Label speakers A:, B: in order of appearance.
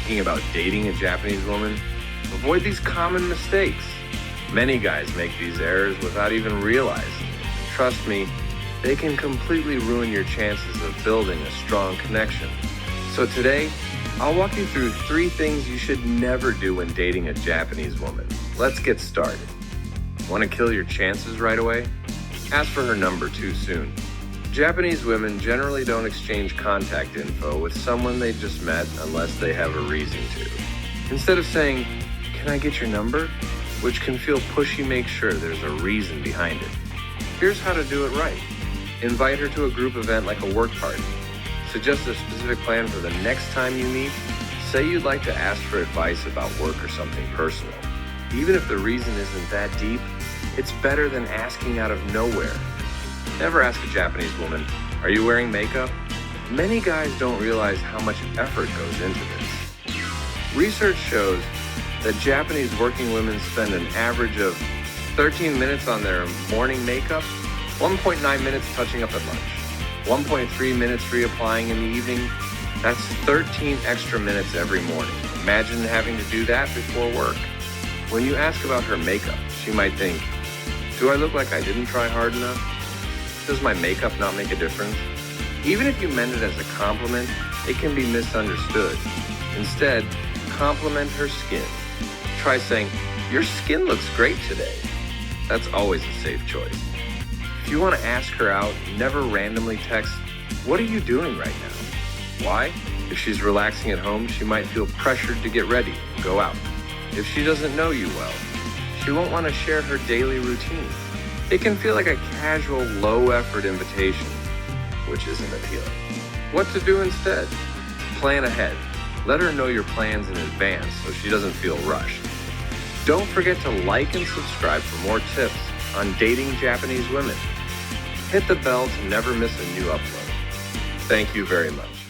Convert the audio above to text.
A: thinking about dating a Japanese woman, avoid these common mistakes. Many guys make these errors without even realizing. Trust me, they can completely ruin your chances of building a strong connection. So today, I'll walk you through 3 things you should never do when dating a Japanese woman. Let's get started. Want to kill your chances right away? Ask for her number too soon. Japanese women generally don't exchange contact info with someone they just met unless they have a reason to. Instead of saying, "Can I get your number?" which can feel pushy, make sure there's a reason behind it. Here's how to do it right. Invite her to a group event like a work party. Suggest a specific plan for the next time you meet. Say you'd like to ask for advice about work or something personal. Even if the reason isn't that deep, it's better than asking out of nowhere. Never ask a Japanese woman, "Are you wearing makeup?" Many guys don't realize how much effort goes into this. Research shows that Japanese working women spend an average of 13 minutes on their morning makeup, 1.9 minutes touching up at lunch, 1.3 minutes reapplying in the evening. That's 13 extra minutes every morning. Imagine having to do that before work. When you ask about her makeup, she might think, "Do I look like I didn't try hard enough? Does my makeup not make a difference?" Even if you meant it as a compliment, it can be misunderstood. Instead, compliment her skin. Try saying, "Your skin looks great today." That's always a safe choice. If you want to ask her out, never randomly text, "What are you doing right now?" Why? If she's relaxing at home, she might feel pressured to get ready and go out. If she doesn't know you well, she won't want to share her daily routine. It can feel like a casual, low-effort invitation, which isn't appealing. What to do instead? Plan ahead. Let her know your plans in advance so she doesn't feel rushed. Don't forget to like and subscribe for more tips on dating Japanese women. Hit the bell to never miss a new upload. Thank you very much.